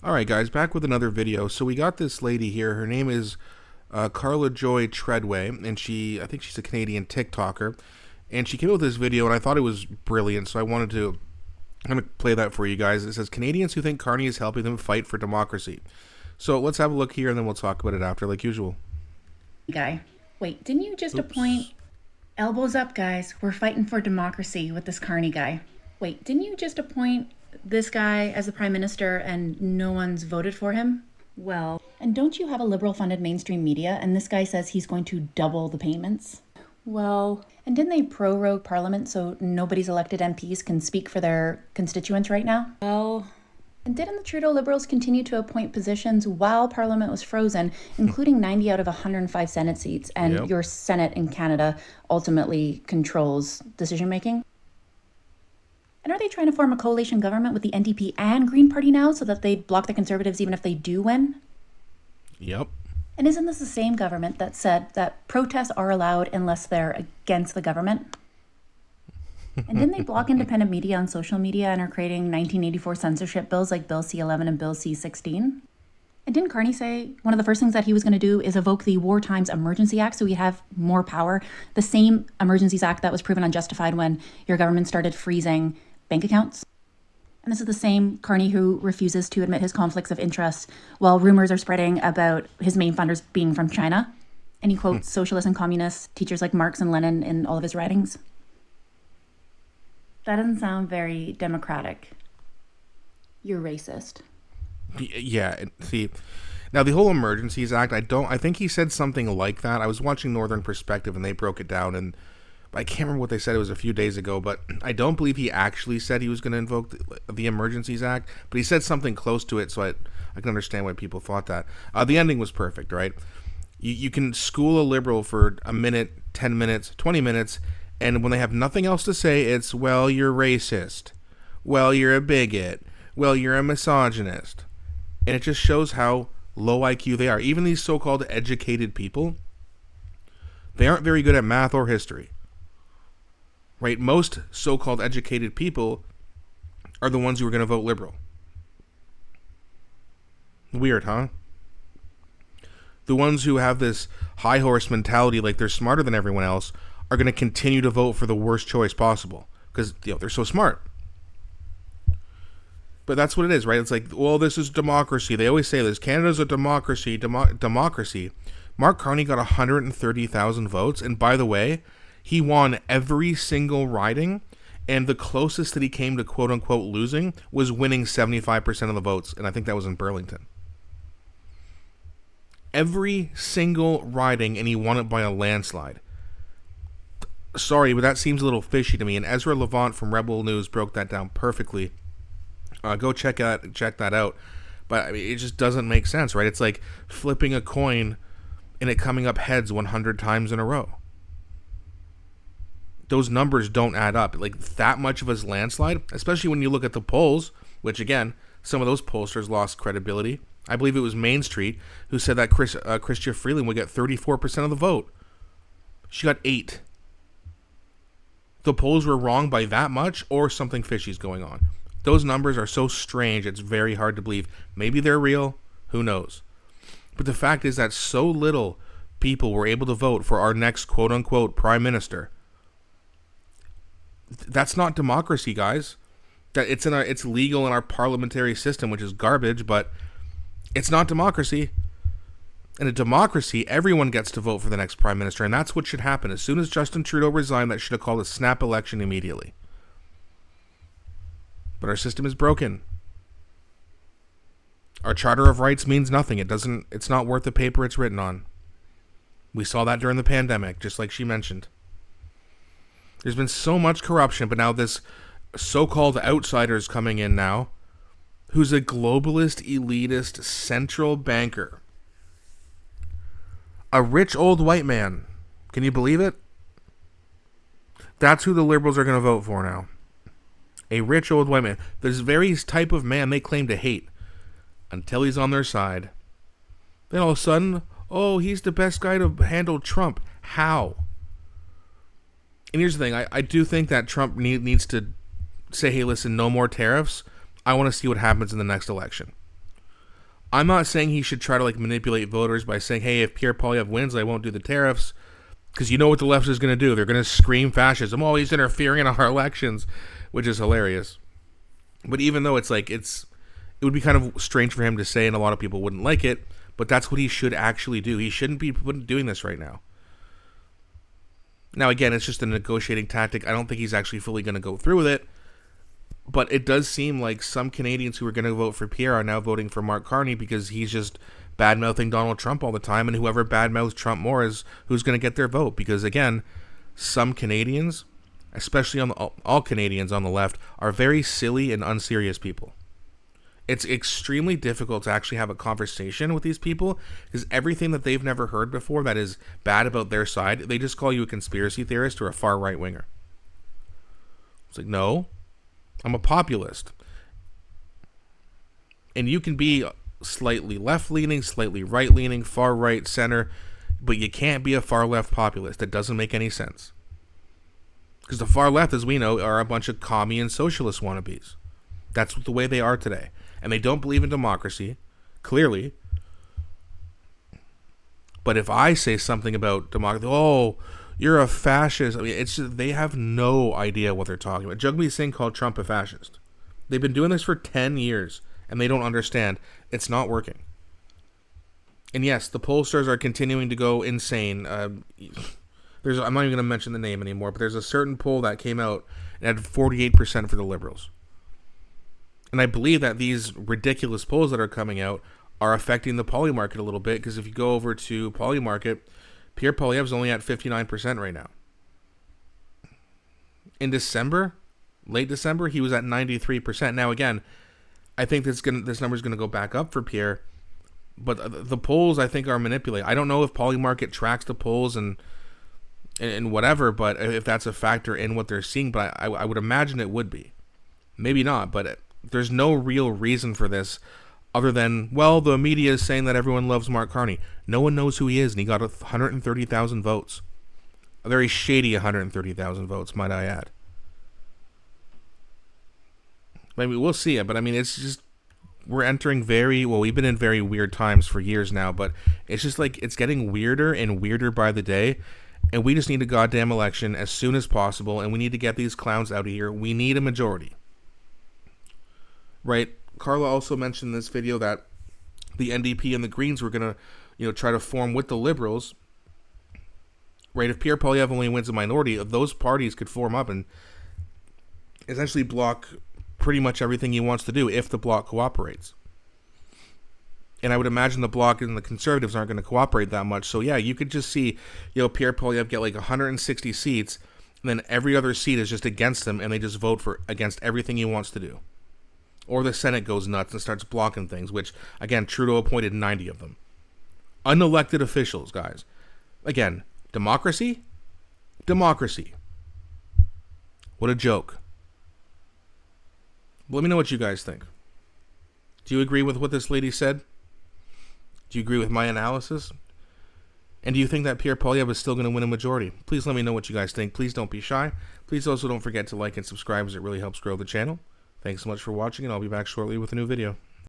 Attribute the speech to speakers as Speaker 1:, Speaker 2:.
Speaker 1: All right, guys, back with another video. So we got this lady here. Her name is Carla Joy Treadway, and I think she's a Canadian TikToker. And she came up with this video, and I thought it was brilliant, so I'm going to play that for you guys. It says, Canadians who think Carney is helping them fight for democracy. So let's have a look here, and then we'll talk about it after, like usual.
Speaker 2: Guy. Wait, didn't you just appoint
Speaker 1: Oops.
Speaker 2: elbows up, guys? We're fighting for democracy with this Carney guy. Wait, didn't you just appoint this guy as the prime minister and no one's voted for him? Well, and don't you have a liberal funded mainstream media and this guy says he's going to double the payments? Well, and didn't they prorogue parliament so nobody's elected MPs can speak for their constituents right now? Well, and didn't the Trudeau Liberals continue to appoint positions while Parliament was frozen, including 90 out of 105 Senate seats, and
Speaker 1: Yep.
Speaker 2: your Senate in Canada ultimately controls decision making? And are they trying to form a coalition government with the NDP and Green Party now so that they'd block the Conservatives even if they do win?
Speaker 1: Yep.
Speaker 2: And isn't this the same government that said that protests are allowed unless they're against the government? And didn't they block independent media on social media and are creating 1984 censorship bills like Bill C-11 and Bill C-16? And didn't Carney say one of the first things that he was going to do is evoke the War Times Emergency Act so we have more power? The same Emergencies Act that was proven unjustified when your government started freezing bank accounts? And this is the same Carney who refuses to admit his conflicts of interest while rumors are spreading about his main funders being from China. And he quotes socialists and communists, teachers like Marx and Lenin in all of his writings. That doesn't sound very democratic. You're racist.
Speaker 1: Yeah. See, now the whole Emergencies Act, I think he said something like that. I was watching Northern Perspective and they broke it down, and I can't remember what they said. It was a few days ago, but I don't believe he actually said he was going to invoke the Emergencies Act, but he said something close to it, so I can understand why people thought that. The ending was perfect, right? You can school a liberal for a minute, 10 minutes, 20 minutes, and when they have nothing else to say, it's, well, you're racist. Well, you're a bigot. Well, you're a misogynist. And it just shows how low IQ they are. Even these so-called educated people, they aren't very good at math or history. Right? Most so-called educated people are the ones who are going to vote liberal. Weird, huh? The ones who have this high horse mentality, like they're smarter than everyone else, are going to continue to vote for the worst choice possible because they're so smart. But that's what it is, right? It's like, well, this is democracy. They always say this. Canada's a democracy. Democracy. Mark Carney got 130,000 votes, and by the way, he won every single riding, and the closest that he came to quote-unquote losing was winning 75% of the votes, and I think that was in Burlington. Every single riding, and he won it by a landslide. Sorry, but that seems a little fishy to me, and Ezra Levant from Rebel News broke that down perfectly. Go check that out. But I mean, it just doesn't make sense, right? It's like flipping a coin and it coming up heads 100 times in a row. Those numbers don't add up. Like that much of a landslide, especially when you look at the polls, which again, some of those pollsters lost credibility. I believe it was Main Street who said that Chrystia Freeland would get 34% of the vote. She got 8. The polls were wrong by that much, or something fishy's going on. Those numbers are so strange, it's very hard to believe. Maybe they're real, who knows? But the fact is that so little people were able to vote for our next quote-unquote prime minister. That's not democracy, guys. That it's legal in our parliamentary system, which is garbage, but it's not democracy. In a democracy, everyone gets to vote for the next prime minister, and that's what should happen. As soon as Justin Trudeau resigned, that should have called a snap election immediately. But our system is broken. Our Charter of Rights means nothing. It's not worth the paper it's written on. We saw that during the pandemic, just like she mentioned. There's been so much corruption, but now this so-called outsider is coming in now, who's a globalist, elitist, central banker. A rich old white man. Can you believe it? That's who the Liberals are going to vote for now. A rich old white man. This very type of man they claim to hate. Until he's on their side. Then all of a sudden, oh, he's the best guy to handle Trump. How? And here's the thing. I do think that Trump needs to say, hey, listen, no more tariffs. I want to see what happens in the next election. I'm not saying he should try to like manipulate voters by saying, hey, if Pierre Poilievre wins, I won't do the tariffs. Because you know what the left is going to do. They're going to scream fascism. Oh, he's interfering in our elections, which is hilarious. But even though it would be kind of strange for him to say, and a lot of people wouldn't like it, but that's what he should actually do. He shouldn't be doing this right now. Now, again, it's just a negotiating tactic. I don't think he's actually fully going to go through with it. But it does seem like some Canadians who are going to vote for Pierre are now voting for Mark Carney because he's just bad-mouthing Donald Trump all the time, and whoever bad-mouths Trump more is who's going to get their vote. Because, again, some Canadians, especially all Canadians on the left, are very silly and unserious people. It's extremely difficult to actually have a conversation with these people because everything that they've never heard before that is bad about their side, they just call you a conspiracy theorist or a far right-winger. It's like, no, I'm a populist. And you can be slightly left-leaning, slightly right-leaning, far-right, center, but you can't be a far-left populist. That doesn't make any sense. Because the far left, as we know, are a bunch of commie and socialist wannabes. That's the way they are today. And they don't believe in democracy, clearly. But if I say something about democracy, oh, you're a fascist. I mean, it's just, they have no idea what they're talking about. Jagmeet Singh called Trump a fascist. They've been doing this for 10 years, and they don't understand. It's not working. And yes, the pollsters are continuing to go insane. I'm not even going to mention the name anymore, but there's a certain poll that came out and had 48% for the Liberals. And I believe that these ridiculous polls that are coming out are affecting the poly market a little bit, because if you go over to poly market, Pierre Poilievre's only at 59% right now. In December, late December, he was at 93%. Now again, I think this number's going to go back up for Pierre, but the polls I think are manipulated. I don't know if poly market tracks the polls and whatever, but if that's a factor in what they're seeing, but I would imagine it would be. Maybe not, but there's no real reason for this other than, well, the media is saying that everyone loves Mark Carney. No one knows who he is, and he got 130,000 votes. A very shady 130,000 votes, might I add. Maybe we'll see it, but I mean, it's just, we're entering we've been in very weird times for years now, but it's just like, it's getting weirder and weirder by the day. And we just need a goddamn election as soon as possible, and we need to get these clowns out of here. We need a majority. Right? Carla also mentioned in this video that the NDP and the Greens were going to, try to form with the Liberals. Right? If Pierre Poilievre only wins a minority, those parties could form up and essentially block pretty much everything he wants to do if the bloc cooperates. And I would imagine the Bloc and the Conservatives aren't going to cooperate that much. So, yeah, you could just see, Pierre Poilievre get like 160 seats, and then every other seat is just against him, and they just vote against everything he wants to do. Or the Senate goes nuts and starts blocking things, which, again, Trudeau appointed 90 of them. Unelected officials, guys. Again, democracy? Democracy. What a joke. Let me know what you guys think. Do you agree with what this lady said? Do you agree with my analysis? And do you think that Pierre Poilievre is still going to win a majority? Please let me know what you guys think. Please don't be shy. Please also don't forget to like and subscribe, as it really helps grow the channel. Thanks so much for watching, and I'll be back shortly with a new video.